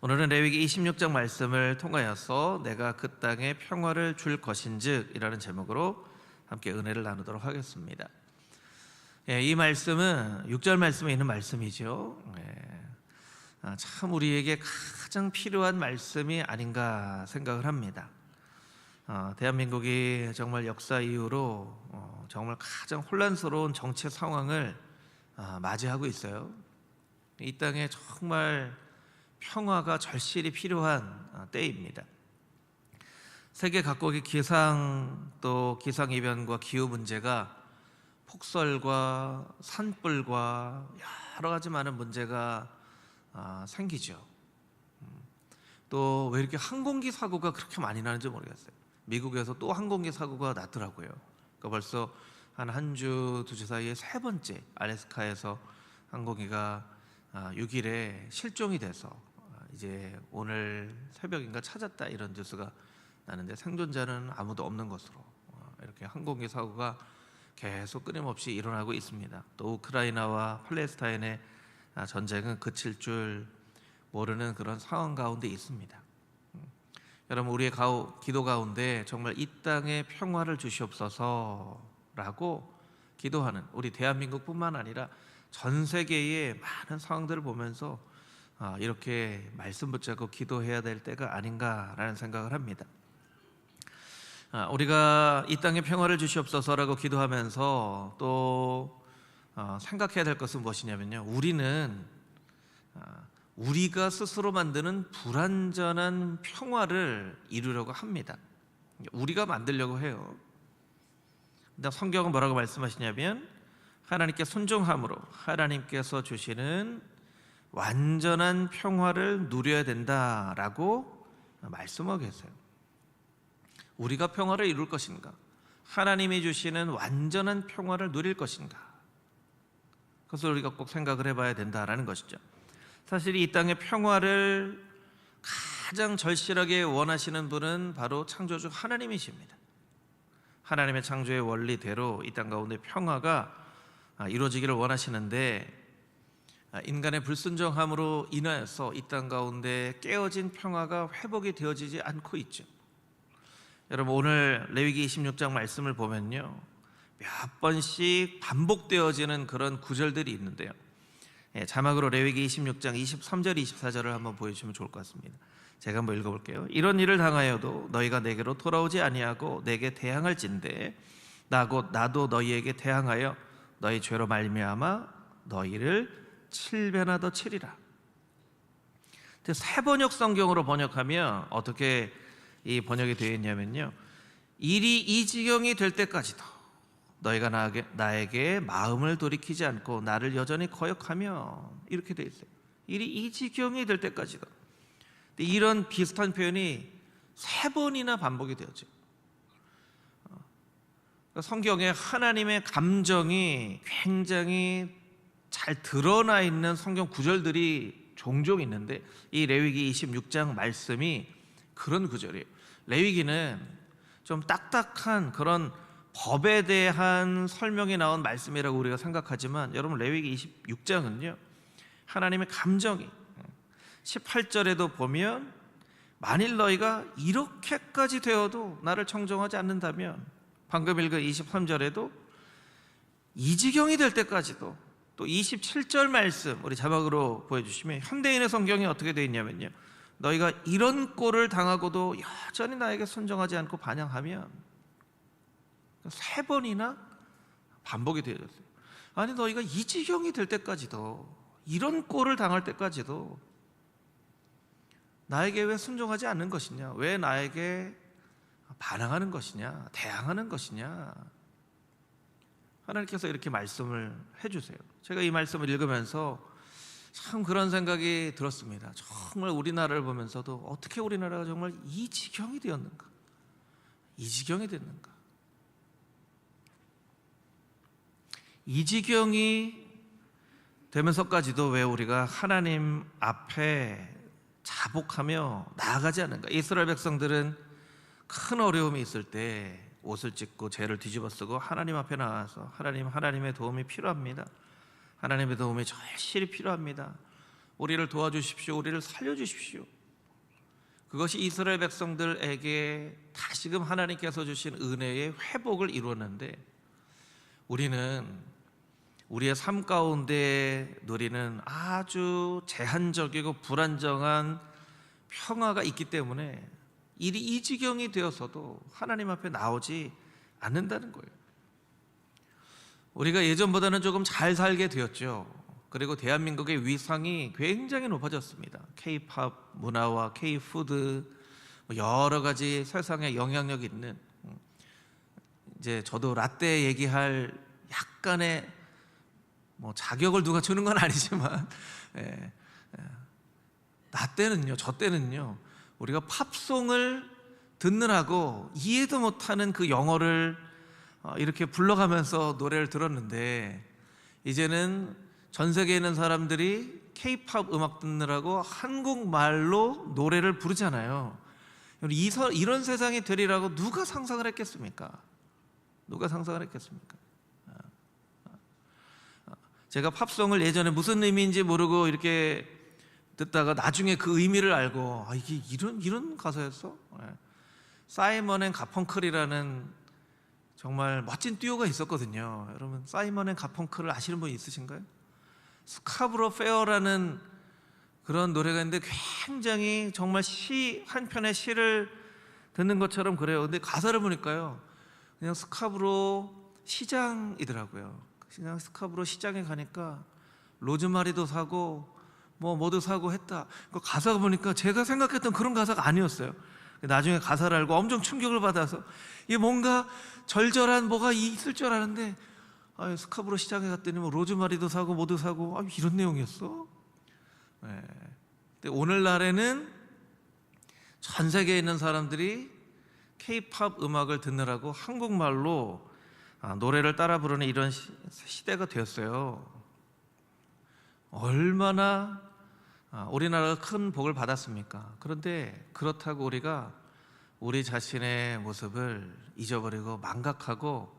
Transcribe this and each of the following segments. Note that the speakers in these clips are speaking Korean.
오늘은 레위기 26장 말씀을 통하여서 내가 그 땅에 평화를 줄 것인즉 이라는 제목으로 함께 은혜를 나누도록 하겠습니다. 이 말씀은 6절 말씀에 있는 말씀이죠. 참 우리에게 가장 필요한 말씀이 아닌가 생각을 합니다. 대한민국이 정말 역사 이후로 정말 가장 혼란스러운 정치 상황을 맞이하고 있어요. 이 땅에 정말 평화가 절실히 필요한 때입니다. 세계 각국의 기상이변과 기후 문제가 폭설과 산불과 여러 가지 많은 문제가 생기죠. 또 왜 이렇게 항공기 사고가 그렇게 많이 나는지 모르겠어요. 미국에서 또 항공기 사고가 났더라고요. 그러니까 벌써 한 주, 두 주 사이에 세 번째 알래스카에서 항공기가 6일에 실종이 돼서 이제 오늘 새벽인가 찾았다 이런 뉴스가 나는데 생존자는 아무도 없는 것으로 이렇게 항공기 사고가 계속 끊임없이 일어나고 있습니다. 또 우크라이나와 팔레스타인의 전쟁은 그칠 줄 모르는 그런 상황 가운데 있습니다. 여러분, 우리의 기도 가운데 정말 이 땅에 평화를 주시옵소서라고 기도하는 우리 대한민국뿐만 아니라 전 세계의 많은 상황들을 보면서 이렇게 말씀 붙잡고 기도해야 될 때가 아닌가라는 생각을 합니다. 우리가 이 땅에 평화를 주시옵소서라고 기도하면서 또 생각해야 될 것은 무엇이냐면요, 우리가 스스로 만드는 불완전한 평화를 이루려고 합니다. 우리가 만들려고 해요. 근데 성경은 뭐라고 말씀하시냐면 하나님께 순종함으로 하나님께서 주시는 완전한 평화를 누려야 된다라고 말씀하고 계세요. 우리가 평화를 이룰 것인가? 하나님이 주시는 완전한 평화를 누릴 것인가? 그것을 우리가 꼭 생각을 해봐야 된다라는 것이죠. 사실 이 땅의 평화를 가장 절실하게 원하시는 분은 바로 창조주 하나님이십니다. 하나님의 창조의 원리대로 이 땅 가운데 평화가 이루어지기를 원하시는데 인간의 불순종함으로 인하여서 이 땅 가운데 깨어진 평화가 회복이 되어지지 않고 있죠. 여러분, 오늘 레위기 26장 말씀을 보면요, 몇 번씩 반복되어지는 그런 구절들이 있는데요. 자막으로 레위기 26장 23절 24절을 한번 보여주시면 좋을 것 같습니다. 제가 한번 읽어볼게요. 이런 일을 당하여도 너희가 내게로 돌아오지 아니하고 내게 대항할진대 나도 너희에게 대항하여 너희 죄로 말미암아 너희를 7배나 더 치리라. 새 번역 성경으로 번역하면 어떻게 이 번역이 되어 있냐면요, 일이 이 지경이 될 때까지도 너희가 나에게 마음을 돌이키지 않고 나를 여전히 거역하며, 이렇게 되어 있어요. 일이 이 지경이 될 때까지도. 이런 비슷한 표현이 3번이나 반복이 되었죠. 성경에 하나님의 감정이 굉장히 잘 드러나 있는 성경 구절들이 종종 있는데 이 레위기 26장 말씀이 그런 구절이에요. 레위기는 좀 딱딱한 그런 법에 대한 설명이 나온 말씀이라고 우리가 생각하지만, 여러분, 레위기 26장은요 하나님의 감정이 18절에도 보면 만일 너희가 이렇게까지 되어도 나를 청종하지 않는다면, 방금 읽은 23절에도 이 지경이 될 때까지도, 또 27절 말씀 우리 자막으로 보여주시면 현대인의 성경이 어떻게 되어 있냐면요, 너희가 이런 꼴을 당하고도 여전히 나에게 순종하지 않고 반항하면, 3번이나 반복이 되어졌어요. 아니, 너희가 이 지경이 될 때까지도, 이런 꼴을 당할 때까지도 나에게 왜 순종하지 않는 것이냐, 왜 나에게 반항하는 것이냐, 대항하는 것이냐. 하나님께서 이렇게 말씀을 해주세요. 제가 이 말씀을 읽으면서 참 그런 생각이 들었습니다. 정말 우리나라를 보면서도 어떻게 우리나라가 정말 이 지경이 되었는가, 이 지경이 됐는가. 이 지경이 되면서까지도 왜 우리가 하나님 앞에 자복하며 나아가지 않는가. 이스라엘 백성들은 큰 어려움이 있을 때 옷을 찢고 죄를 뒤집어 쓰고 하나님 앞에 나와서 하나님의 도움이 필요합니다. 하나님의 도움이 절실히 필요합니다. 우리를 도와주십시오. 우리를 살려주십시오. 그것이 이스라엘 백성들에게 다시금 하나님께서 주신 은혜의 회복을 이루었는데, 우리는 우리의 삶 가운데 누리는 아주 제한적이고 불안정한 평화가 있기 때문에 일이 이 지경이 되어서도 하나님 앞에 나오지 않는다는 거예요. 우리가 예전보다는 조금 잘 살게 되었죠. 그리고 대한민국의 위상이 굉장히 높아졌습니다. K-팝 문화와 K-푸드, 여러 가지 세상에 영향력 있는, 이제 저도 라떼 얘기할 약간의 자격을 누가 주는 건 아니지만, 나 때는요, 저 때는요, 우리가 팝송을 듣느라고 이해도 못하는 그 영어를 이렇게 불러가면서 노래를 들었는데, 이제는 전 세계에 있는 사람들이 K-팝 음악 듣느라고 한국말로 노래를 부르잖아요. 이런 세상이 되리라고 누가 상상을 했겠습니까? 누가 상상을 했겠습니까? 제가 팝송을 예전에 무슨 의미인지 모르고 이렇게 듣다가 나중에 그 의미를 알고, 이게 이런 가사였어? 사이먼 앤 가펑클이라는 정말 멋진 듀오가 있었거든요. 여러분, 사이먼 앤 가펑클을 아시는 분 있으신가요? 스카브로 페어라는 그런 노래가 있는데, 굉장히 정말 한 편의 시를 듣는 것처럼 그래요. 근데 가사를 보니까요, 그냥 스카브로 시장이더라고요. 그냥 스카브로 시장에 가니까 로즈마리도 사고 뭐도 사고 했다. 그 가사가 보니까 제가 생각했던 그런 가사가 아니었어요. 나중에 가사를 알고 엄청 충격을 받아서, 이게 뭔가 절절한 뭐가 있을 줄 알았는데, 스카브로 시장에 갔더니 로즈마리도 사고 뭐도 사고, 이런 내용이었어. 근데 오늘날에는 전 세계에 있는 사람들이 K-팝 음악을 듣느라고 한국말로 노래를 따라 부르는 이런 시대가 되었어요. 얼마나 우리나라가 큰 복을 받았습니까? 그런데 그렇다고 우리가 우리 자신의 모습을 잊어버리고 망각하고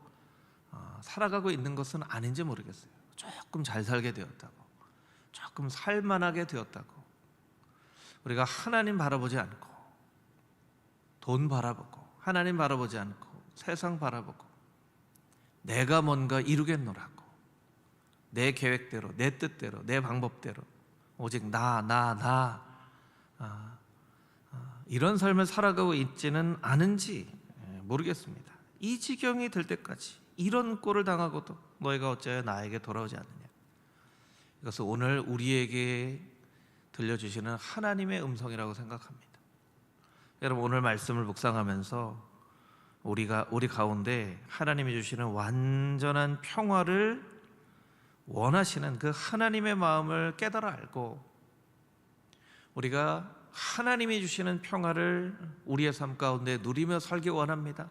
살아가고 있는 것은 아닌지 모르겠어요. 조금 잘 살게 되었다고, 조금 살만하게 되었다고, 우리가 하나님 바라보지 않고, 돈 바라보고, 하나님 바라보지 않고, 세상 바라보고, 내가 뭔가 이루겠노라고, 내 계획대로, 내 뜻대로, 내 방법대로, 오직 이런 삶을 살아가고 있지는 않은지 모르겠습니다. 이 지경이 될 때까지 이런 꼴을 당하고도 너희가 어찌하여 나에게 돌아오지 않느냐. 이것은 오늘 우리에게 들려주시는 하나님의 음성이라고 생각합니다. 여러분, 오늘 말씀을 묵상하면서 우리 가운데 하나님이 주시는 완전한 평화를 원하시는 그 하나님의 마음을 깨달아 알고, 우리가 하나님이 주시는 평화를 우리의 삶 가운데 누리며 살기 원합니다.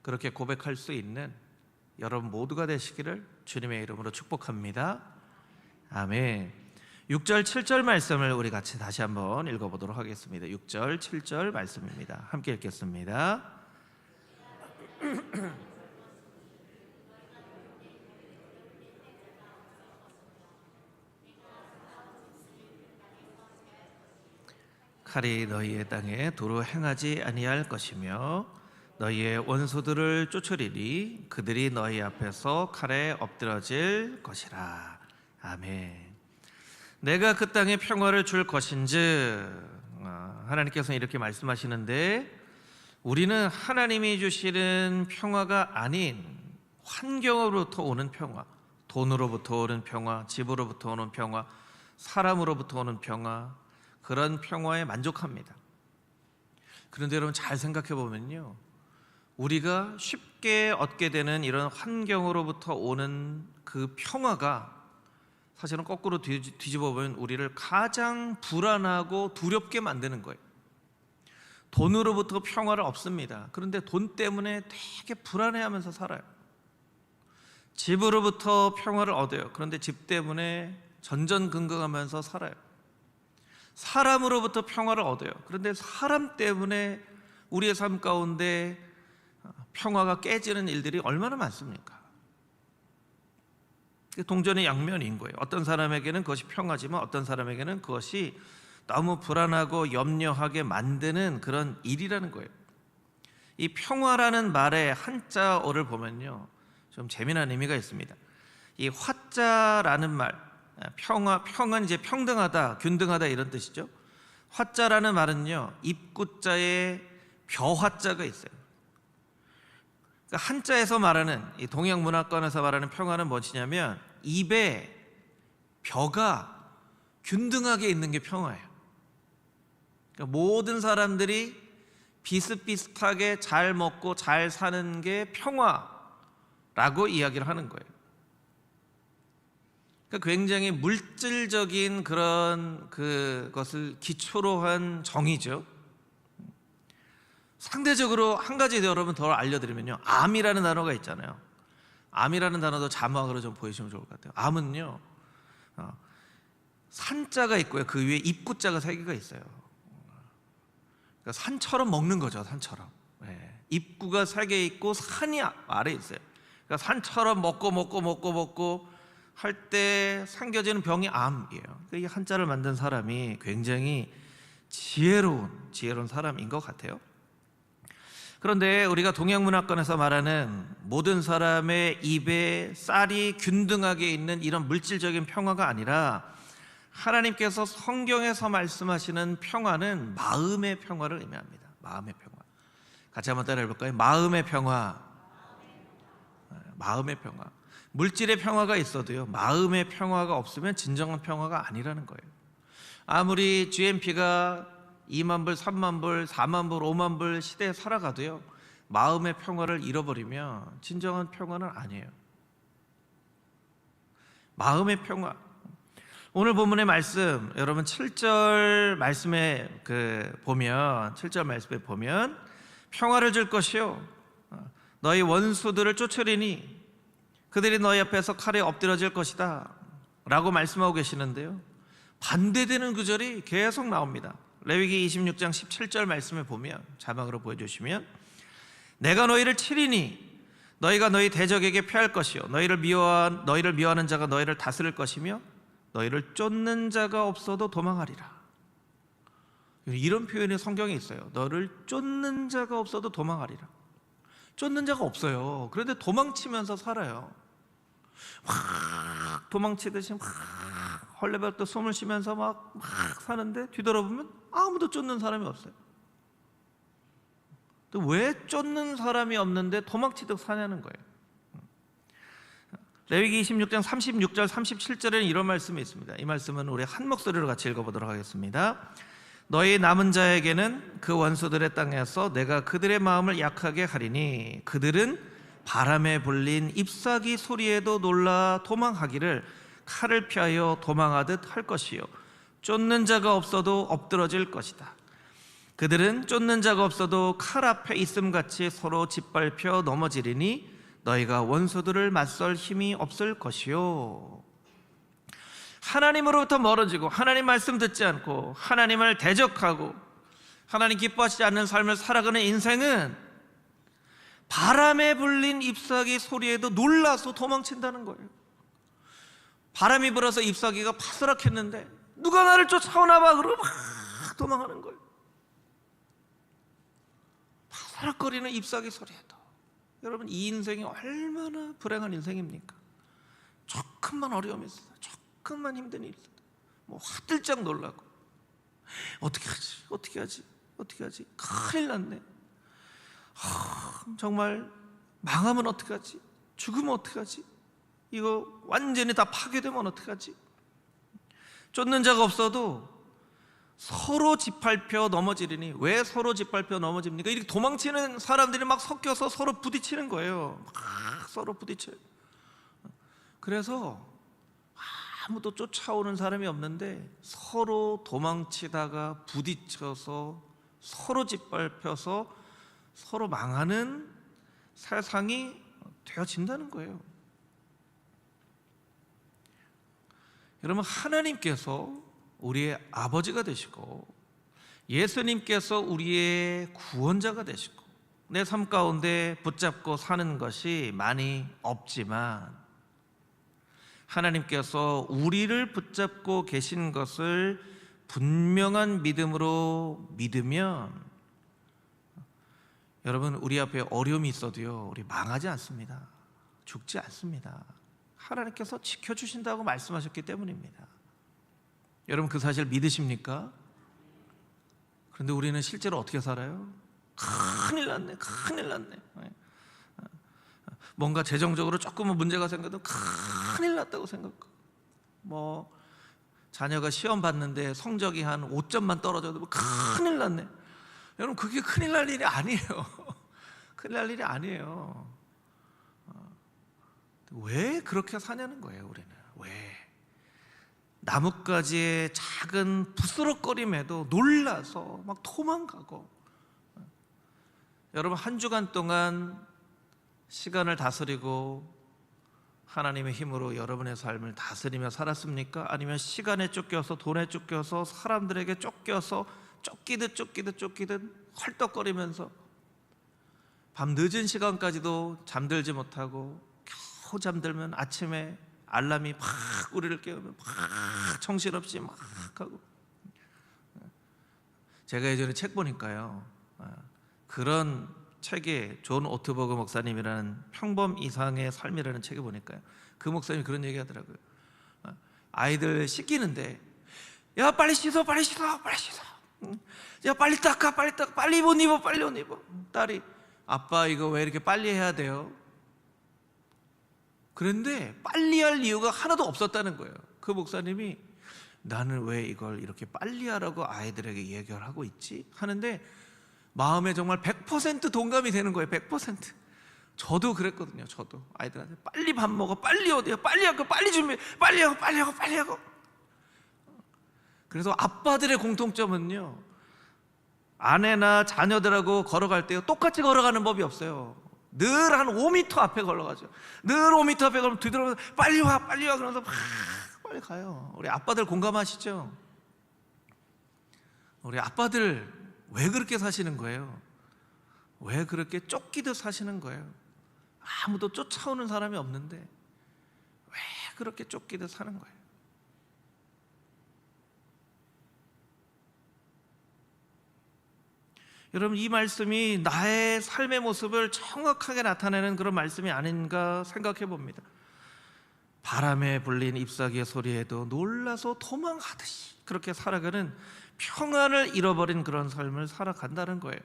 그렇게 고백할 수 있는 여러분 모두가 되시기를 주님의 이름으로 축복합니다. 아멘. 6절 7절 말씀을 우리 같이 다시 한번 읽어보도록 하겠습니다. 6절 7절 말씀입니다. 함께 읽겠습니다. 칼이 너희의 땅에 도로 행하지 아니할 것이며 너희의 원수들을 쫓으리니 그들이 너희 앞에서 칼에 엎드러질 것이라. 아멘. 내가 그 땅에 평화를 줄 것인즉, 하나님께서는 이렇게 말씀하시는데, 우리는 하나님이 주시는 평화가 아닌 환경으로부터 오는 평화, 돈으로부터 오는 평화, 집으로부터 오는 평화, 사람으로부터 오는 평화, 그런 평화에 만족합니다. 그런데 여러분, 잘 생각해 보면요, 우리가 쉽게 얻게 되는 이런 환경으로부터 오는 그 평화가 사실은 거꾸로 뒤집어 보면 우리를 가장 불안하고 두렵게 만드는 거예요. 돈으로부터 평화를 얻습니다. 그런데 돈 때문에 되게 불안해하면서 살아요. 집으로부터 평화를 얻어요. 그런데 집 때문에 전전긍긍하면서 살아요. 사람으로부터 평화를 얻어요. 그런데 사람 때문에 우리의 삶 가운데 평화가 깨지는 일들이 얼마나 많습니까? 동전의 양면인 거예요. 어떤 사람에게는 그것이 평화지만 어떤 사람에게는 그것이 너무 불안하고 염려하게 만드는 그런 일이라는 거예요. 이 평화라는 말의 한자어를 보면요, 좀 재미난 의미가 있습니다. 이 화자라는 말, 평은 이제 평등하다, 균등하다 이런 뜻이죠. 화자라는 말은요, 입구자에 벼화자가 있어요. 그러니까 한자에서 말하는, 이 동양 문화권에서 말하는 평화는 무엇이냐면 입에 벼가 균등하게 있는 게 평화예요. 그러니까 모든 사람들이 비슷비슷하게 잘 먹고 잘 사는 게 평화라고 이야기를 하는 거예요. 그러니까 굉장히 물질적인 그런 그것을 기초로 한 정의죠. 상대적으로 한 가지 여러분 더 알려드리면요, 암이라는 단어가 있잖아요. 암이라는 단어도 자막으로 좀 보여주시면 좋을 것 같아요. 암은요, 산자가 있고요, 그 위에 입구자가 3개가 있어요. 그러니까 산처럼 먹는 거죠. 산처럼. 입구가 3개 있고 산이 아래에 있어요. 그러니까 산처럼 먹고 할 때 생겨지는 병이 암이에요. 그러니까 이 한자를 만든 사람이 굉장히 지혜로운 사람인 것 같아요. 그런데 우리가 동양문화권에서 말하는 모든 사람의 입에 쌀이 균등하게 있는 이런 물질적인 평화가 아니라 하나님께서 성경에서 말씀하시는 평화는 마음의 평화를 의미합니다. 마음의 평화. 같이 한번 따라해 볼까요? 마음의 평화. 마음의 평화. 물질의 평화가 있어도요, 마음의 평화가 없으면 진정한 평화가 아니라는 거예요. 아무리 GNP가 2만 불, 3만 불, 4만 불, 5만 불 시대에 살아가도요, 마음의 평화를 잃어버리면 진정한 평화는 아니에요. 마음의 평화. 오늘 본문의 말씀, 여러분 7절 말씀에 보면 7절 말씀에 보면 평화를 줄 것이요 너희 원수들을 쫓으리니 그들이 너희 앞에서 칼에 엎드려질 것이다 라고 말씀하고 계시는데요, 반대되는 구절이 계속 나옵니다. 레위기 26장 17절 말씀을 보면, 자막으로 보여주시면, 내가 너희를 치리니 너희가 너희 대적에게 패할 것이요 너희를 미워하는 자가 너희를 다스릴 것이며 너희를 쫓는 자가 없어도 도망하리라. 이런 표현이 성경에 있어요. 너를 쫓는 자가 없어도 도망하리라. 쫓는 자가 없어요. 그런데 도망치면서 살아요. 막 도망치듯이 막 헐레벌떡 숨을 쉬면서 막 사는데 뒤돌아보면 아무도 쫓는 사람이 없어요. 또 왜 쫓는 사람이 없는데 도망치듯 사냐는 거예요. 레위기 26장 36절 37절에는 이런 말씀이 있습니다. 이 말씀은 우리 한 목소리로 같이 읽어보도록 하겠습니다. 너희 남은 자에게는 그 원수들의 땅에서 내가 그들의 마음을 약하게 하리니 그들은 바람에 불린 잎사귀 소리에도 놀라 도망하기를 칼을 피하여 도망하듯 할 것이요 쫓는 자가 없어도 엎드러질 것이다. 그들은 쫓는 자가 없어도 칼 앞에 있음같이 서로 짓밟혀 넘어지리니 너희가 원수들을 맞설 힘이 없을 것이요. 하나님으로부터 멀어지고 하나님 말씀 듣지 않고 하나님을 대적하고 하나님 기뻐하시지 않는 삶을 살아가는 인생은 바람에 불린 잎사귀 소리에도 놀라서 도망친다는 거예요. 바람이 불어서 잎사귀가 파스락했는데 누가 나를 쫓아오나 봐 그러고 막 도망하는 거예요. 파스락거리는 잎사귀 소리에도. 여러분, 이 인생이 얼마나 불행한 인생입니까? 조금만 어려움이 있어요. 조금만 힘든 일이 있어요. 뭐 화들짝 놀라고 어떻게 하지? 큰일 났네. 정말 망하면 어떡하지? 죽으면 어떡하지? 이거 완전히 다 파괴되면 어떡하지? 쫓는 자가 없어도 서로 짓밟혀 넘어지리니. 왜 서로 짓밟혀 넘어집니까? 이렇게 도망치는 사람들이 막 섞여서 서로 부딪히는 거예요. 막 서로 부딪혀요. 그래서 아무도 쫓아오는 사람이 없는데 서로 도망치다가 부딪혀서 서로 짓밟혀서 서로 망하는 세상이 되어진다는 거예요. 여러분, 하나님께서 우리의 아버지가 되시고 예수님께서 우리의 구원자가 되시고 내 삶 가운데 붙잡고 사는 것이 많이 없지만 하나님께서 우리를 붙잡고 계신 것을 분명한 믿음으로 믿으면 여러분, 우리 앞에 어려움이 있어도요, 우리 망하지 않습니다. 죽지 않습니다. 하나님께서 지켜주신다고 말씀하셨기 때문입니다. 여러분, 그 사실 믿으십니까? 그런데 우리는 실제로 어떻게 살아요? 큰일 났네, 큰일 났네. 뭔가 재정적으로 조금은 문제가 생겨도 큰일 났다고 생각하고, 뭐 자녀가 시험 봤는데 성적이 한 5점만 떨어져도 뭐 큰일 났네. 여러분, 그게 큰일 날 일이 아니에요. 큰일 날 일이 아니에요. 왜 그렇게 사냐는 거예요. 우리는 왜 나뭇가지의 작은 부스럭거림에도 놀라서 막 도망가고. 여러분, 한 주간 동안 시간을 다스리고 하나님의 힘으로 여러분의 삶을 다스리며 살았습니까? 아니면 시간에 쫓겨서, 돈에 쫓겨서, 사람들에게 쫓겨서 쫓기듯 헐떡거리면서 밤 늦은 시간까지도 잠들지 못하고 겨우 잠들면 아침에 알람이 팍 우리를 깨우면 팍 정신없이 막 하고. 제가 예전에 책 보니까요, 그런 책에 존 오트버그 목사님이라는 평범 이상의 삶이라는 책을 보니까요, 그 목사님이 그런 얘기 하더라고요. 아이들 씻기는데, 야 빨리 씻어, 빨리 씻어, 빨리 씻어, 야 빨리 닦아, 빨리 닦아, 빨리 옷 입어, 빨리 옷 입어. 딸이, 아빠 이거 왜 이렇게 빨리 해야 돼요? 그런데 빨리 할 이유가 하나도 없었다는 거예요. 그 목사님이, 나는 왜 이걸 이렇게 빨리 하라고 아이들에게 얘기를 하고 있지? 하는데 마음에 정말 100% 동감이 되는 거예요. 100%. 저도 그랬거든요. 저도 아이들한테 빨리 밥 먹어, 빨리 어디야, 빨리 하고, 빨리 준비해, 빨리 하고, 빨리 하고, 빨리 하고. 그래서 아빠들의 공통점은요, 아내나 자녀들하고 걸어갈 때요, 똑같이 걸어가는 법이 없어요. 늘 한 5m 앞에 걸어가죠. 늘 5m 앞에 걸으면 뒤돌아서 빨리 와, 빨리 와 그러면서 막 빨리 가요. 우리 아빠들 공감하시죠? 우리 아빠들 왜 그렇게 사시는 거예요? 왜 그렇게 쫓기듯 사시는 거예요? 아무도 쫓아오는 사람이 없는데 왜 그렇게 쫓기듯 사는 거예요? 여러분, 이 말씀이 나의 삶의 모습을 정확하게 나타내는 그런 말씀이 아닌가 생각해 봅니다. 바람에 불린 잎사귀의 소리에도 놀라서 도망하듯이 그렇게 살아가는, 평안을 잃어버린 그런 삶을 살아간다는 거예요.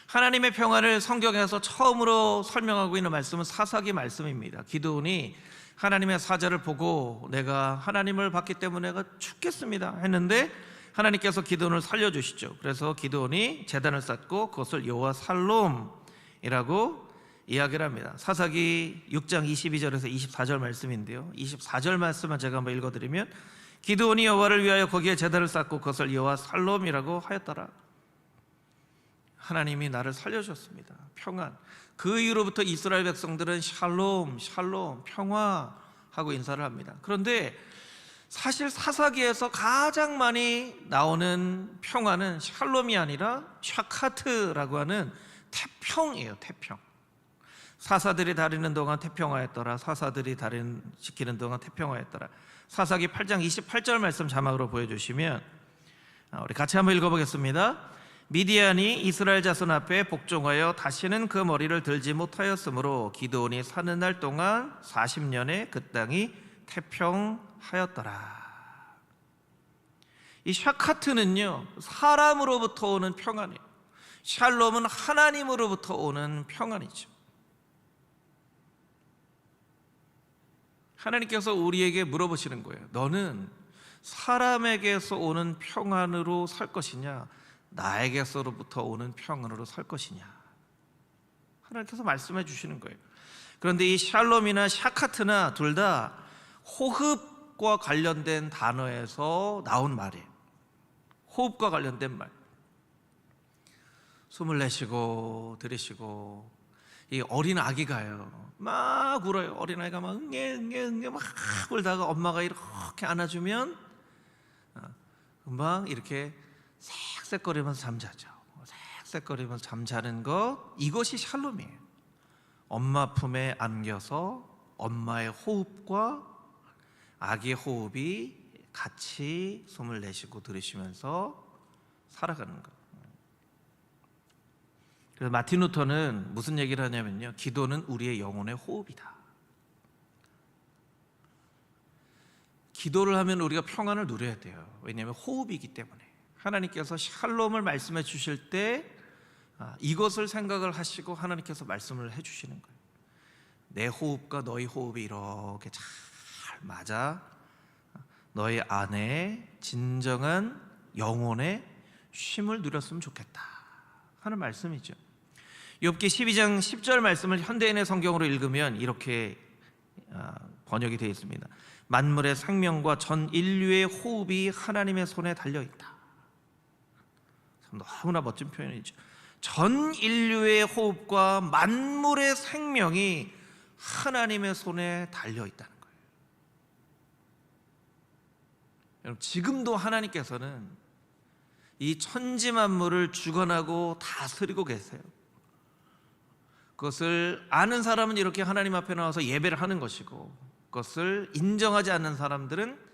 하나님의 평안을 성경에서 처음으로 설명하고 있는 말씀은 사사기 말씀입니다. 기드온이 하나님의 사자를 보고 내가 하나님을 봤기 때문에 내가 죽겠습니다 했는데 하나님께서 기드온을 살려주시죠. 그래서 기드온이 제단을 쌓고 그것을 여호와 살롬이라고 이야기를 합니다. 사사기 6장 22절에서 24절 말씀인데요, 24절 말씀만 제가 한번 읽어드리면, 기드온이 여호와를 위하여 거기에 제단을 쌓고 그것을 여호와 살롬이라고 하였더라. 하나님이 나를 살려주셨습니다. 평안. 그 이후로부터 이스라엘 백성들은 샬롬, 샬롬, 평화하고 인사를 합니다. 그런데 사실 사사기에서 가장 많이 나오는 평화는 샬롬이 아니라 샤카트라고 하는 태평이에요. 태평. 사사들이 다리는 동안 태평하였더라. 사사들이 지키는 동안 태평하였더라. 사사기 8장 28절 말씀 자막으로 보여주시면 우리 같이 한번 읽어보겠습니다. 미디안이 이스라엘 자손 앞에 복종하여 다시는 그 머리를 들지 못하였으므로 기드온이 사는 날 동안 40년에 그 땅이 태평하였더라. 이 샤카트는요, 사람으로부터 오는 평안이에요. 샬롬은 하나님으로부터 오는 평안이죠. 하나님께서 우리에게 물어보시는 거예요. 너는 사람에게서 오는 평안으로 살 것이냐, 나에게서로부터 오는 평안으로 살 것이냐. 하나님께서 말씀해 주시는 거예요. 그런데 이 샬롬이나 샤카트나 둘 다 호흡과 관련된 단어에서 나온 말이에요. 호흡과 관련된 말. 숨을 내쉬고 들이쉬고. 이 어린 아기가요, 막 울어요. 어린 아이가 막 응애 막 울다가 엄마가 이렇게 안아주면 금방 이렇게 쌕쌕거리면서 잠자죠. 쌕쌕거리면서 잠자는 것, 이것이 샬롬이에요. 엄마 품에 안겨서 엄마의 호흡과 아기의 호흡이 같이 숨을 내쉬고 들이쉬면서 살아가는 것. 그래서 마틴 루터는 무슨 얘기를 하냐면요, 기도는 우리의 영혼의 호흡이다. 기도를 하면 우리가 평안을 누려야 돼요. 왜냐하면 호흡이기 때문에. 하나님께서 샬롬을 말씀해 주실 때 이것을 생각을 하시고 하나님께서 말씀을 해 주시는 거예요. 내 호흡과 너희 호흡이 이렇게 잘 맞아 너희 안에 진정한 영혼의 쉼을 누렸으면 좋겠다 하는 말씀이죠. 욥기 12장 10절 말씀을 현대인의 성경으로 읽으면 이렇게 번역이 되어 있습니다. 만물의 생명과 전 인류의 호흡이 하나님의 손에 달려있다. 참 너무나 멋진 표현이죠. 전 인류의 호흡과 만물의 생명이 하나님의 손에 달려있다는 거예요. 여러분, 지금도 하나님께서는 이 천지 만물을 주관하고 다스리고 계세요. 그것을 아는 사람은 이렇게 하나님 앞에 나와서 예배를 하는 것이고, 그것을 인정하지 않는 사람들은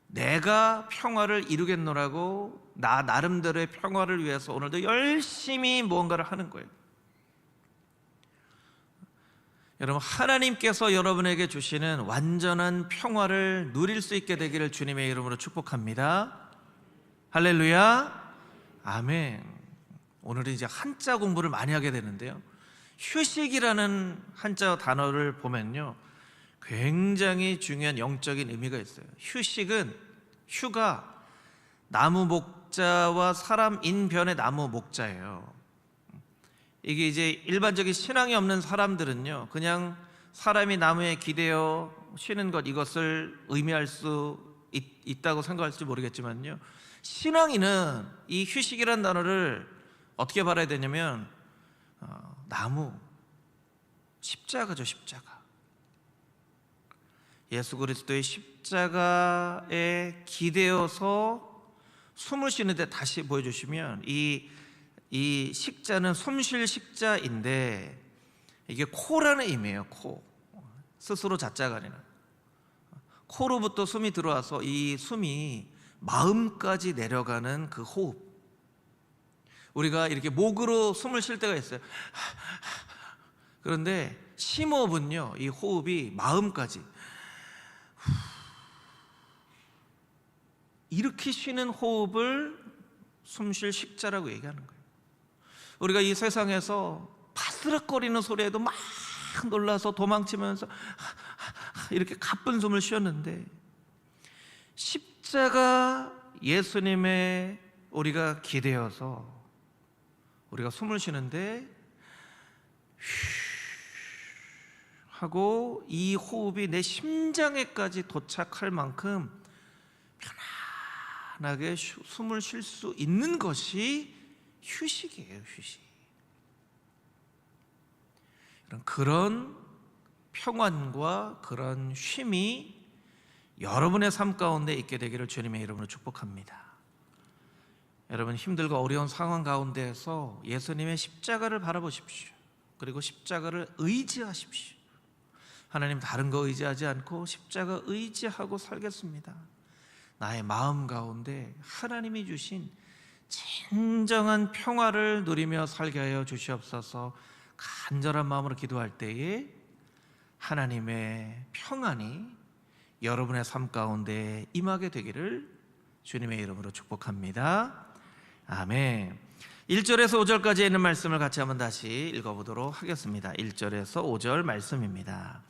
내가 평화를 이루겠노라고 나 나름대로의 평화를 위해서 오늘도 열심히 무언가를 하는 거예요. 여러분, 하나님께서 여러분에게 주시는 완전한 평화를 누릴 수 있게 되기를 주님의 이름으로 축복합니다. 할렐루야, 아멘. 오늘은 이제 한자 공부를 많이 하게 되는데요, 휴식이라는 한자 단어를 보면요, 굉장히 중요한 영적인 의미가 있어요. 휴식은, 휴가, 나무 목자와 사람 인변의 나무 목자예요. 이게 이제 일반적인 신앙이 없는 사람들은요, 그냥 사람이 나무에 기대어 쉬는 것, 이것을 의미할 수 있다고 생각할지 모르겠지만요, 신앙인은 이 휴식이라는 단어를 어떻게 바라야 되냐면 나무, 십자가죠. 십자가. 예수 그리스도의 십자가에 기대어서 숨을 쉬는데 다시 보여주시면 이 식자는 숨쉴 식자인데 이게 코라는 의미예요. 코. 스스로 자자가 아니라 코로부터 숨이 들어와서 이 숨이 마음까지 내려가는 그 호흡. 우리가 이렇게 목으로 숨을 쉴 때가 있어요. 그런데 심호흡은요, 이 호흡이 마음까지 이렇게 쉬는 호흡을 숨쉴 식자라고 얘기하는 거예요. 우리가 이 세상에서 바스락거리는 소리에도 막 놀라서 도망치면서 이렇게 가쁜 숨을 쉬었는데, 십자가 예수님의 우리가 기대어서 우리가 숨을 쉬는데 하고 이 호흡이 내 심장에까지 도착할 만큼 편안하게 숨을 쉴 수 있는 것이 휴식이에요. 휴식. 그런 평안과 그런 쉼이 여러분의 삶 가운데 있게 되기를 주님의 이름으로 축복합니다. 여러분, 힘들고 어려운 상황 가운데에서 예수님의 십자가를 바라보십시오. 그리고 십자가를 의지하십시오. 하나님, 다른 거 의지하지 않고 십자가 의지하고 살겠습니다. 나의 마음 가운데 하나님이 주신 진정한 평화를 누리며 살게 하여 주시옵소서. 간절한 마음으로 기도할 때에 하나님의 평안이 여러분의 삶 가운데 임하게 되기를 주님의 이름으로 축복합니다. 아멘. 1절에서 5절까지 있는 말씀을 같이 한번 다시 읽어보도록 하겠습니다. 1절에서 5절 말씀입니다.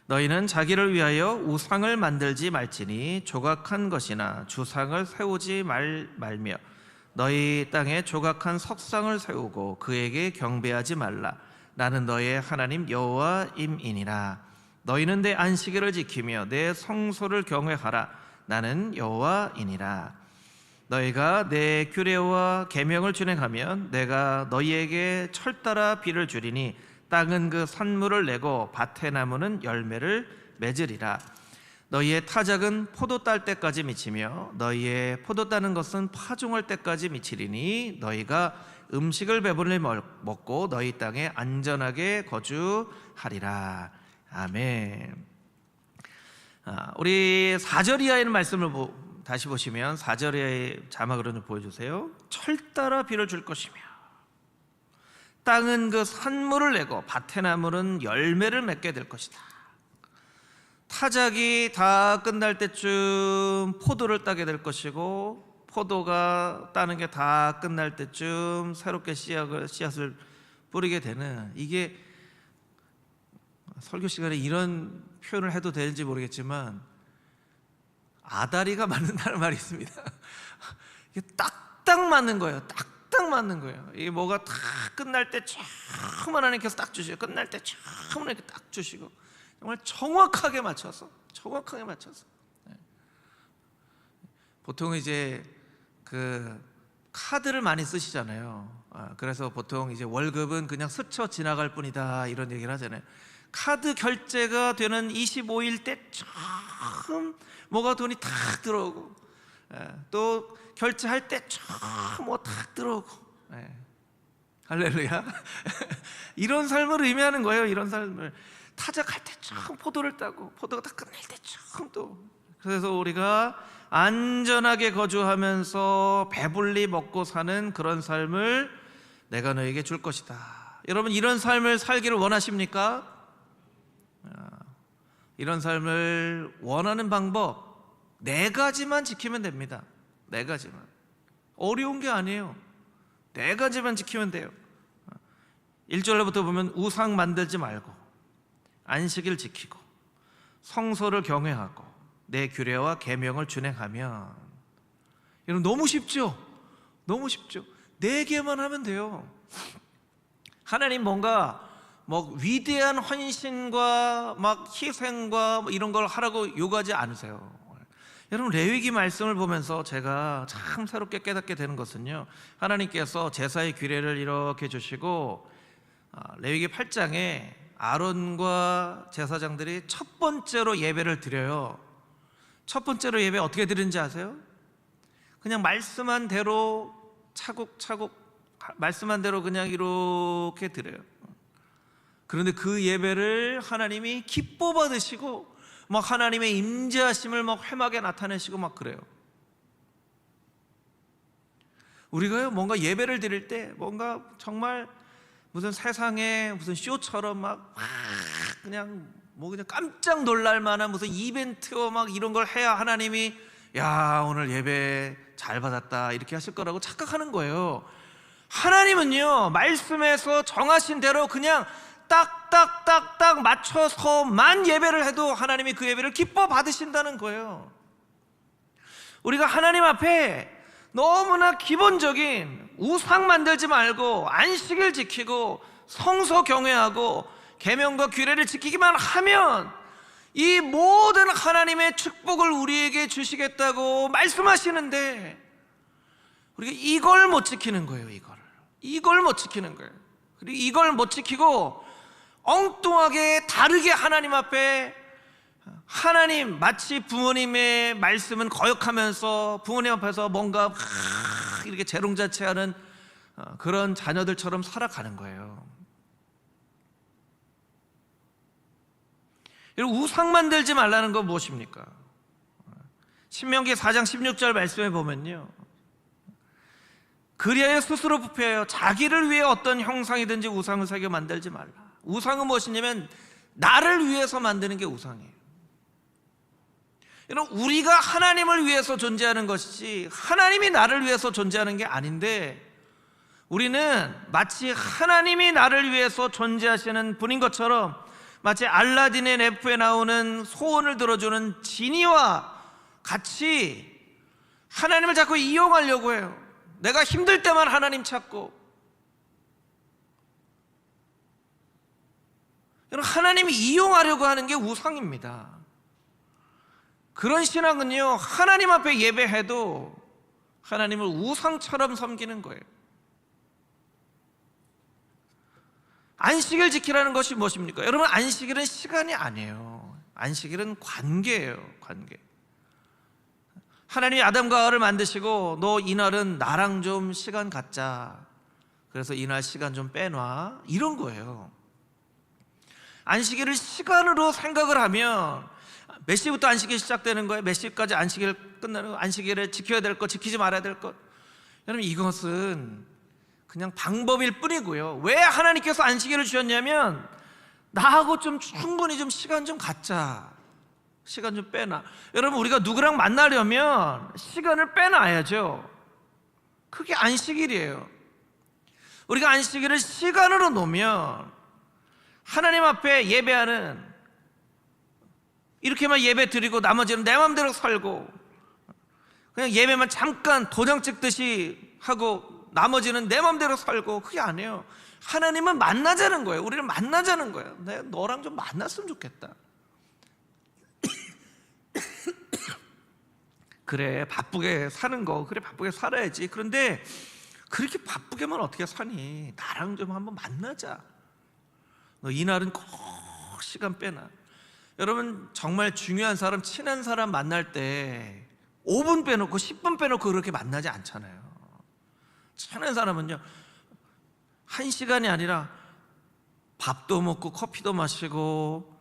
너희는 자기를 위하여 우상을 만들지 말지니 조각한 것이나 주상을 세우지 말며 너희 땅에 조각한 석상을 세우고 그에게 경배하지 말라. 나는 너희의 하나님 여호와임이니라. 너희는 내 안식일을 지키며 내 성소를 경외하라. 나는 여호와이니라. 너희가 내 규례와 계명을 준행하면 내가 너희에게 철따라 비를 주리니 땅은 그 산물을 내고 밭의 나무는 열매를 맺으리라. 너희의 타작은 포도 딸 때까지 미치며 너희의 포도 따는 것은 파종할 때까지 미치리니 너희가 음식을 배불리 먹고 너희 땅에 안전하게 거주하리라. 아멘. 우리 4절 이하의 말씀을 다시 보시면 4절 이하의 자막으로 좀 보여주세요. 철 따라 비를 줄 것이며 땅은 그 산물을 내고 밭의 나물은 열매를 맺게 될 것이다. 타작이 다 끝날 때쯤 포도를 따게 될 것이고, 포도가 따는 게 다 끝날 때쯤 새롭게 씨앗을 뿌리게 되는, 이게 설교 시간에 이런 표현을 해도 되는지 모르겠지만 아다리가 맞는다는 말이 있습니다. 이게 딱딱 맞는 거예요. 딱 맞는 거예요. 이게 뭐가 다 끝날 때 처음 하나님께서 딱 주시고, 끝날 때 처음 하나님께서 딱 주시고, 정말 정확하게 맞춰서 보통 이제 그 카드를 많이 쓰시잖아요. 그래서 보통 이제 월급은 그냥 스쳐 지나갈 뿐이다 이런 얘기를 하잖아요. 카드 결제가 되는 25일 때 처음 뭐가 돈이 탁 들어오고, 또 결제할 때 처음 뭐 탁 들어오고, 할렐루야. 이런 삶을 의미하는 거예요. 이런 삶을 타작할 때 처음 포도를 따고, 포도가 다 끝날 때 처음 또. 그래서 우리가 안전하게 거주하면서 배불리 먹고 사는 그런 삶을 내가 너에게 줄 것이다. 여러분, 이런 삶을 살기를 원하십니까? 이런 삶을 원하는 방법 4가지만 지키면 됩니다. 4가지만. 어려운 게 아니에요. 4가지만 지키면 돼요. 1절부터 보면 우상 만들지 말고, 안식일 지키고, 성소를 경외하고, 내 규례와 계명을 준행하면. 여러분, 너무 쉽죠? 너무 쉽죠? 4개만 하면 돼요. 하나님 뭔가 위대한 헌신과 희생과 이런 걸 하라고 요구하지 않으세요. 여러분, 레위기 말씀을 보면서 제가 참 새롭게 깨닫게 되는 것은요, 하나님께서 제사의 규례를 이렇게 주시고, 레위기 8장에 아론과 제사장들이 첫 번째로 예배를 드려요. 첫 번째로 예배 어떻게 드리는지 아세요? 그냥 말씀한 대로 차곡차곡 말씀한 대로 그냥 이렇게 드려요. 그런데 그 예배를 하나님이 기뻐 받으시고, 하나님의 임재하심을 회막에 나타내시고 그래요. 우리가요, 뭔가 예배를 드릴 때 뭔가 정말 무슨 세상에 무슨 쇼처럼 그냥 깜짝 놀랄 만한 무슨 이벤트와 이런 걸 해야 하나님이 야, 오늘 예배 잘 받았다 이렇게 하실 거라고 착각하는 거예요. 하나님은요, 말씀에서 정하신 대로 그냥 딱딱딱딱 맞춰서만 예배를 해도 하나님이 그 예배를 기뻐 받으신다는 거예요. 우리가 하나님 앞에 너무나 기본적인 우상 만들지 말고, 안식일 지키고, 성소 경외하고, 계명과 규례를 지키기만 하면 이 모든 하나님의 축복을 우리에게 주시겠다고 말씀하시는데, 우리가 이걸 못 지키는 거예요. 이걸 못 지키는 거예요. 그리고 이걸 못 지키고 엉뚱하게 다르게 하나님 앞에, 하나님 마치 부모님의 말씀은 거역하면서 부모님 앞에서 뭔가 이렇게 재롱자취하는 그런 자녀들처럼 살아가는 거예요. 우상 만들지 말라는 건 무엇입니까? 신명기 4장 16절 말씀에 보면요, 그리하여 스스로 부패하여 자기를 위해 어떤 형상이든지 우상을 새겨 만들지 말라. 우상은 무엇이냐면 나를 위해서 만드는 게 우상이에요. 여러분, 우리가 하나님을 위해서 존재하는 것이지 하나님이 나를 위해서 존재하는 게 아닌데, 우리는 마치 하나님이 나를 위해서 존재하시는 분인 것처럼, 마치 알라딘의 램프에 나오는 소원을 들어주는 지니와 같이 하나님을 자꾸 이용하려고 해요. 내가 힘들 때만 하나님 찾고. 여러분, 하나님이 이용하려고 하는 게 우상입니다. 그런 신앙은요, 하나님 앞에 예배해도 하나님을 우상처럼 섬기는 거예요. 안식일 지키라는 것이 무엇입니까? 여러분, 안식일은 시간이 아니에요. 안식일은 관계예요. 관계. 하나님이 아담과 하와를 만드시고, 너 이날은 나랑 좀 시간 갖자, 그래서 이날 시간 좀 빼놔, 이런 거예요. 안식일을 시간으로 생각을 하면 몇 시부터 안식일이 시작되는 거예요? 몇 시까지 안식일 끝나는 거예요? 안식일에 지켜야 될 것, 지키지 말아야 될 것. 여러분, 이것은 그냥 방법일 뿐이고요. 왜 하나님께서 안식일을 주셨냐면 나하고 좀 충분히 좀 시간 좀 갖자, 시간 좀 빼놔. 여러분, 우리가 누구랑 만나려면 시간을 빼놔야죠. 그게 안식일이에요. 우리가 안식일을 시간으로 놓으면 하나님 앞에 예배하는, 이렇게만 예배 드리고 나머지는 내 마음대로 살고 그냥 예배만 잠깐 도장 찍듯이 하고 나머지는 내 마음대로 살고, 그게 아니에요. 하나님은 만나자는 거예요. 우리를 만나자는 거예요. 내가 너랑 좀 만났으면 좋겠다. 그래, 바쁘게 사는 거, 그래, 바쁘게 살아야지. 그런데 그렇게 바쁘게만 어떻게 사니? 나랑 좀 한번 만나자. 너 이날은 꼭 시간 빼놔. 여러분, 정말 중요한 사람, 친한 사람 만날 때 5분 빼놓고 10분 빼놓고 그렇게 만나지 않잖아요. 친한 사람은요, 1시간이 아니라 밥도 먹고 커피도 마시고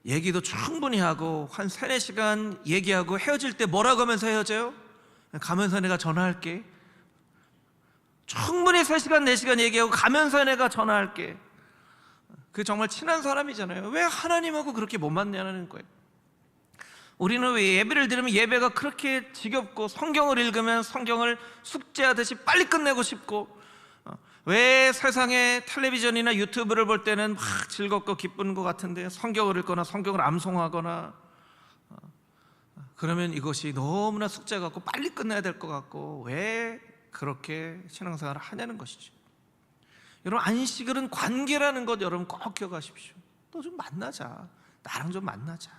얘기도 충분히 하고 한 3, 4시간 얘기하고 헤어질 때 뭐라고 하면서 헤어져요? 가면서 내가 전화할게. 충분히 3시간, 4시간 얘기하고 가면서 내가 전화할게. 그게 정말 친한 사람이잖아요. 왜 하나님하고 그렇게 못 만나는 거예요? 우리는 왜 예배를 드리면 예배가 그렇게 지겹고, 성경을 읽으면 성경을 숙제하듯이 빨리 끝내고 싶고, 왜 세상에 텔레비전이나 유튜브를 볼 때는 막 즐겁고 기쁜 것 같은데 성경을 읽거나 성경을 암송하거나 그러면 이것이 너무나 숙제 같고 빨리 끝내야 될 것 같고, 왜 그렇게 신앙생활을 하냐는 것이죠. 여러분, 안식일은 관계라는 것 여러분 꼭 기억하십시오. 너 좀 만나자. 나랑 좀 만나자.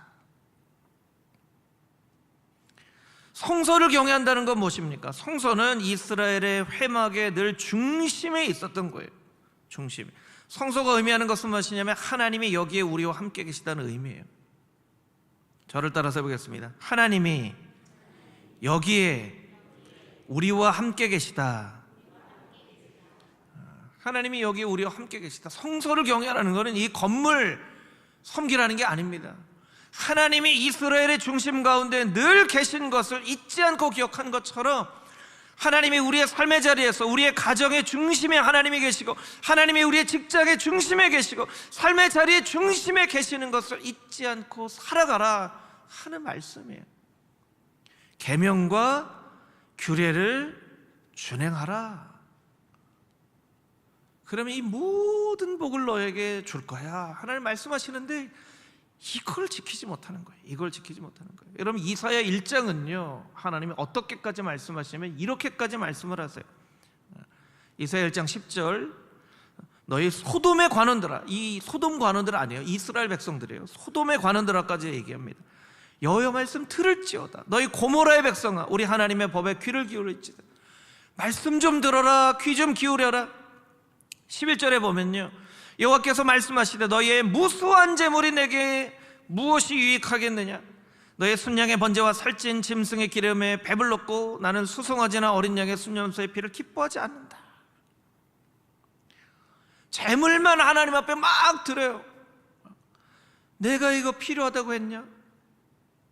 성소를 경외한다는 건 무엇입니까? 성소는 이스라엘의 회막의 늘 중심에 있었던 거예요. 중심. 성소가 의미하는 것은 무엇이냐면 하나님이 여기에 우리와 함께 계시다는 의미예요. 저를 따라서 해보겠습니다. 하나님이 여기에 우리와 함께 계시다. 하나님이 여기에 우리와 함께 계시다. 성소를 경외하라는 것은 이 건물 섬기라는 게 아닙니다. 하나님이 이스라엘의 중심 가운데 늘 계신 것을 잊지 않고 기억한 것처럼, 하나님이 우리의 삶의 자리에서 우리의 가정의 중심에 하나님이 계시고, 하나님이 우리의 직장의 중심에 계시고, 삶의 자리의 중심에 계시는 것을 잊지 않고 살아가라 하는 말씀이에요. 계명과 규례를 준행하라. 그러면 이 모든 복을 너에게 줄 거야. 하나님 말씀하시는데 이걸 지키지 못하는 거예요. 이걸 지키지 못하는 거예요. 여러분, 이사야 1장은요 하나님이 어떻게까지 말씀하시냐면 이렇게까지 말씀을 하세요. 이사야 1장 10절, 너희 소돔의 관원들아, 이 소돔 관원들 아니에요, 이스라엘 백성들이에요. 소돔의 관원들아까지 얘기합니다. 여호와 말씀 들을지어다. 너희 고모라의 백성아, 우리 하나님의 법에 귀를 기울일지다. 말씀 좀 들어라, 귀 좀 기울여라. 11절에 보면요, 여호와께서 말씀하시되 너희의 무수한 재물이 내게 무엇이 유익하겠느냐? 너의 순양의 번제와 살찐 짐승의 기름에 배불렀고 나는 수송아지나 어린 양의 순염소의 피를 기뻐하지 않는다. 재물만 하나님 앞에 막 드려요. 내가 이거 필요하다고 했냐?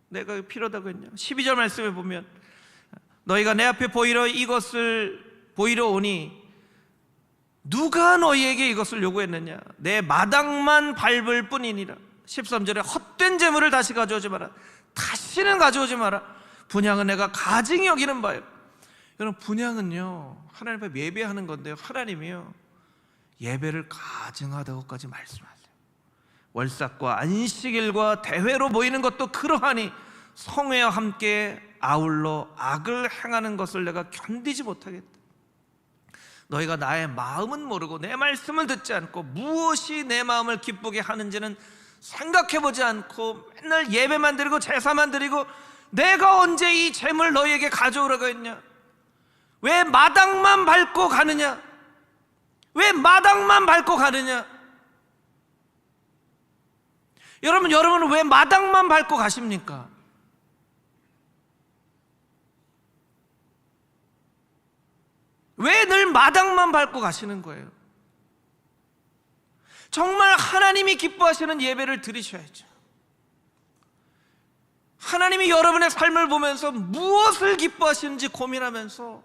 내가 이거 필요하다고 했냐? 12절 말씀에 보면 너희가 내 앞에 보이러 이것을 보이러 오니 누가 너희에게 이것을 요구했느냐? 내 마당만 밟을 뿐이니라. 13절에 헛된 재물을 다시 가져오지 마라. 다시는 가져오지 마라. 분향은 내가 가증히 여기는 바요. 여러분, 분향은요 하나님 앞에 예배하는 건데요, 하나님이요 예배를 가증하다고까지 말씀하세요. 월삭과 안식일과 대회로 모이는 것도 그러하니 성회와 함께 아울러 악을 행하는 것을 내가 견디지 못하겠다. 너희가 나의 마음은 모르고 내 말씀을 듣지 않고 무엇이 내 마음을 기쁘게 하는지는 생각해보지 않고 맨날 예배만 드리고 제사만 드리고, 내가 언제 이 재물 너희에게 가져오라고 했냐? 왜 마당만 밟고 가느냐? 왜 마당만 밟고 가느냐? 여러분은 왜 마당만 밟고 가십니까? 왜 늘 마당만 밟고 가시는 거예요? 정말 하나님이 기뻐하시는 예배를 드리셔야죠. 하나님이 여러분의 삶을 보면서 무엇을 기뻐하시는지 고민하면서,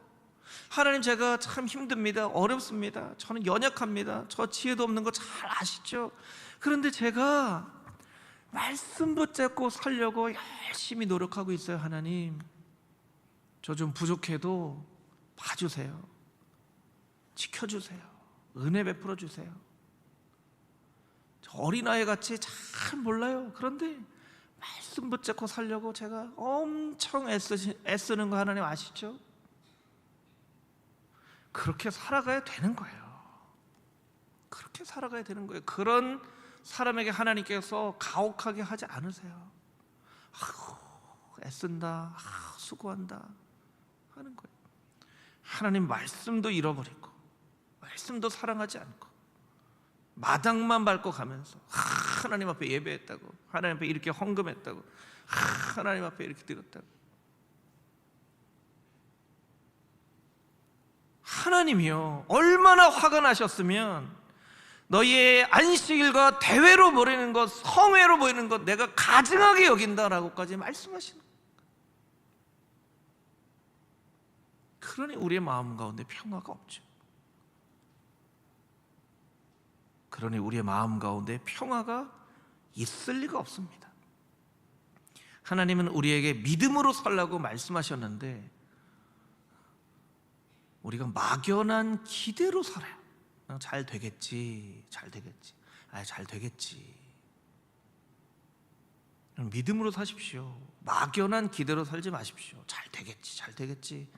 하나님, 제가 참 힘듭니다. 어렵습니다. 저는 연약합니다. 저 지혜도 없는 거 잘 아시죠? 그런데 제가 말씀 붙잡고 살려고 열심히 노력하고 있어요. 하나님, 저 좀 부족해도 봐주세요. 지켜주세요. 은혜 베풀어 주세요. 저 어린아이 같이 잘 몰라요. 그런데 말씀 붙잡고 살려고 제가 엄청 애쓰는 거 하나님 아시죠? 그렇게 살아가야 되는 거예요. 그렇게 살아가야 되는 거예요. 그런 사람에게 하나님께서 가혹하게 하지 않으세요. 아이고, 애쓴다, 수고한다 하는 거예요. 하나님 말씀도 잃어버리고 말씀도 사랑하지 않고 마당만 밟고 가면서 하나님 앞에 예배했다고, 하나님 앞에 이렇게 헌금했다고, 하나님 앞에 이렇게 드렸다고. 하나님이요, 얼마나 화가 나셨으면 너희의 안식일과 대회로 보이는 것, 성회로 보이는 것 내가 가증하게 여긴다라고까지 말씀하시는 거예요. 그러니 우리의 마음 가운데 평화가 없죠. 그러니 우리의 마음 가운데 평화가 있을 리가 없습니다. 하나님은 우리에게 믿음으로 살라고 말씀하셨는데 우리가 막연한 기대로 살아요. 잘 되겠지, 잘 되겠지, 잘 되겠지. 믿음으로 사십시오. 막연한 기대로 살지 마십시오. 잘 되겠지, 잘 되겠지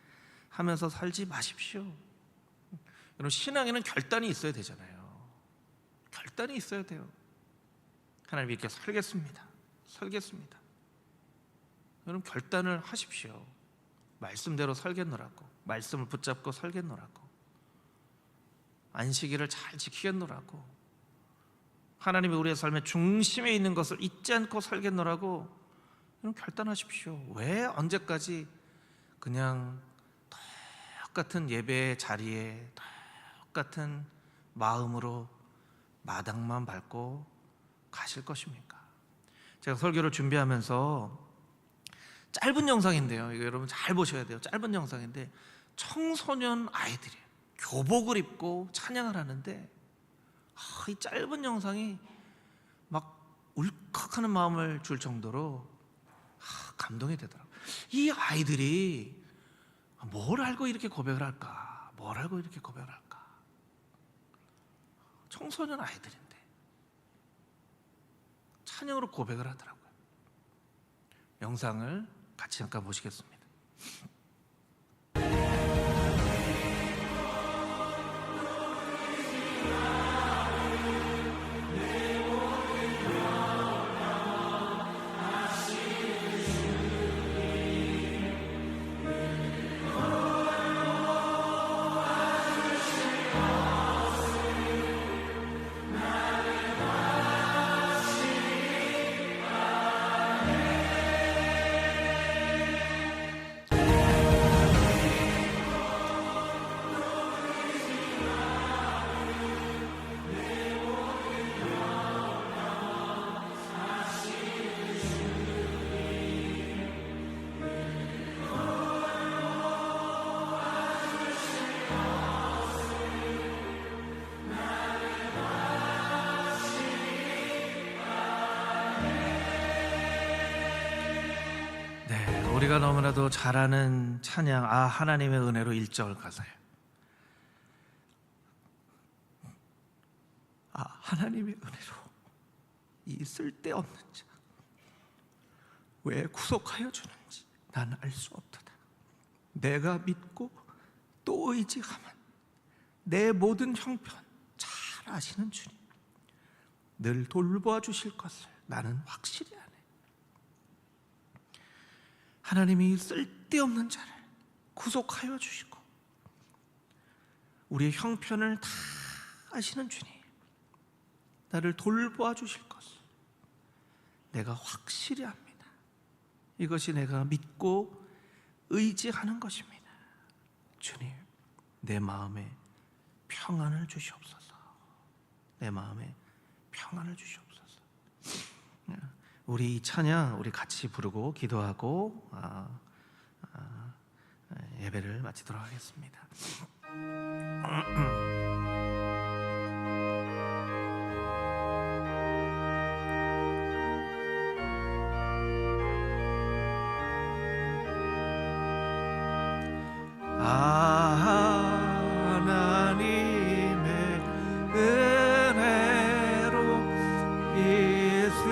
하면서 살지 마십시오. 여러분, 신앙에는 결단이 있어야 되잖아요. 결단이 있어야 돼요. 하나님 이렇게 살겠습니다. 여러분, 결단을 하십시오. 말씀대로 살겠노라고, 말씀을 붙잡고 살겠노라고, 안식일을 잘 지키겠노라고, 하나님이 우리의 삶의 중심에 있는 것을 잊지 않고 살겠노라고 여러분 결단하십시오. 왜 언제까지 그냥 똑같은 예배의 자리에 똑같은 마음으로 마당만 밟고 가실 것입니까? 제가 설교를 준비하면서 짧은 영상인데요, 이거 여러분 잘 보셔야 돼요. 짧은 영상인데 청소년 아이들이 교복을 입고 찬양을 하는데 이 짧은 영상이 막 울컥하는 마음을 줄 정도로 감동이 되더라고요. 이 아이들이 뭘 알고 이렇게 고백을 할까? 뭘 알고 이렇게 고백을 할까? 청소년 아이들인데 찬양으로 고백을 하더라고요. 영상을 같이 잠깐 보시겠습니다. 우리가 너무나도 잘 아는 찬양, 하나님의 은혜로 1절 가사예요. 하나님의 은혜로 이 쓸데없는 자 왜 구속하여 주는지 난 알 수 없도다. 내가 믿고 또 의지하면 내 모든 형편 잘 아시는 주님 늘 돌보아 주실 것을 나는 확실히 아네. 하나님이 쓸데없는 자를 구속하여 주시고 우리의 형편을 다 아시는 주님 나를 돌보아 주실 것을 내가 확실히 압니다. 이것이 내가 믿고 의지하는 것입니다. 주님, 내 마음에 평안을 주시옵소서. 내 마음에 평안을 주시옵소서. 우리 이 찬양 우리 같이 부르고 기도하고 예배를 마치도록 하겠습니다. 하나님의 은혜로 있을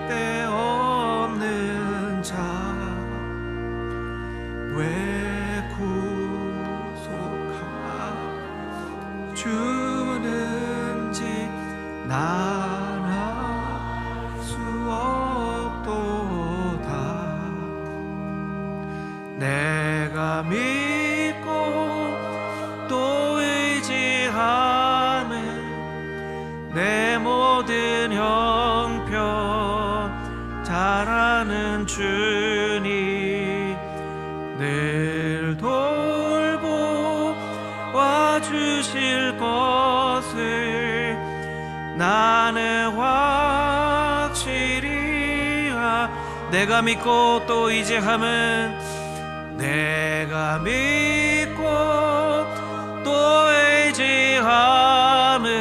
데 없는 자 왜 구속하 주는지 난 알 수 없도다. 내가 믿고 또 의지하는 내 모든 형편 잘 아는 주님 늘 돌보아 주실 것을 나는 확실히 내가 믿고 또 의지함은 내가 믿고 또 의지함은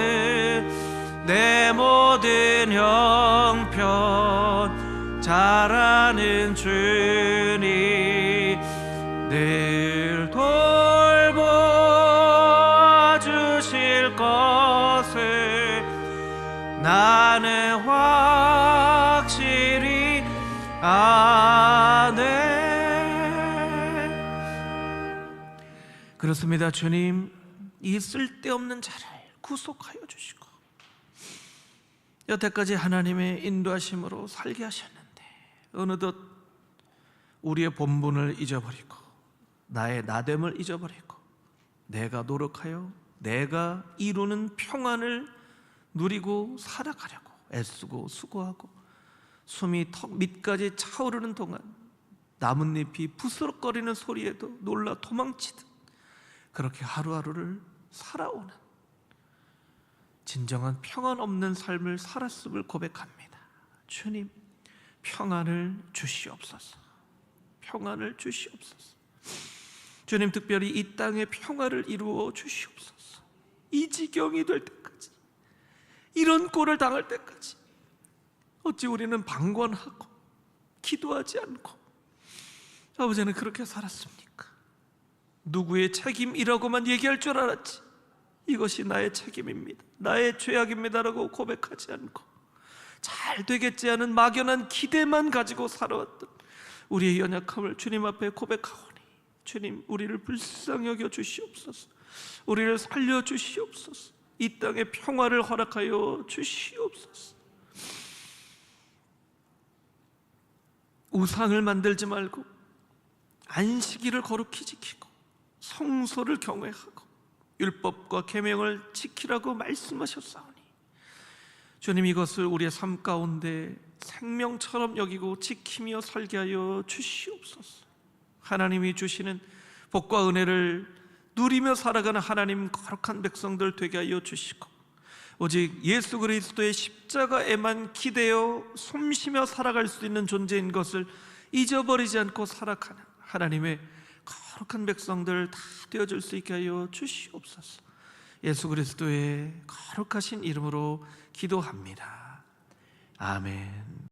내 모든 형편 잘 아는 주님 늘 돌보아 주실 것을 나는 확실히 아네. 그렇습니다. 주님, 이 쓸데없는 자를 구속하여 주시고 여태까지 하나님의 인도하심으로 살게 하셨는데 어느덧 우리의 본분을 잊어버리고 나의 나됨을 잊어버리고 내가 노력하여 내가 이루는 평안을 누리고 살아가려고 애쓰고 수고하고 숨이 턱 밑까지 차오르는 동안 나뭇잎이 부스럭거리는 소리에도 놀라 도망치듯 그렇게 하루하루를 살아오는 진정한 평안 없는 삶을 살았음을 고백합니다. 주님, 평안을 주시옵소서. 평안을 주시옵소서. 주님, 특별히 이 땅의 평안을 이루어 주시옵소서. 이 지경이 될 때까지, 이런 꼴을 당할 때까지 어찌 우리는 방관하고 기도하지 않고 아버지는 그렇게 살았습니까? 누구의 책임이라고만 얘기할 줄 알았지 이것이 나의 책임입니다, 나의 죄악입니다라고 고백하지 않고 잘 되겠지 하는 막연한 기대만 가지고 살아왔던 우리의 연약함을 주님 앞에 고백하오니 주님, 우리를 불쌍히 여겨 주시옵소서. 우리를 살려 주시옵소서. 이 땅에 평화를 허락하여 주시옵소서. 우상을 만들지 말고 안식일을 거룩히 지키고 성소를 경외하고 율법과 계명을 지키라고 말씀하셨사오니 주님, 이것을 우리의 삶 가운데 생명처럼 여기고 지키며 살게 하여 주시옵소서. 하나님이 주시는 복과 은혜를 누리며 살아가는 하나님 거룩한 백성들 되게 하여 주시고 오직 예수 그리스도의 십자가에만 기대어 숨쉬며 살아갈 수 있는 존재인 것을 잊어버리지 않고 살아가는 하나님의 거룩한 백성들 다 되어줄 수 있게 하여 주시옵소서. 예수 그리스도의 거룩하신 이름으로 기도합니다. 아멘.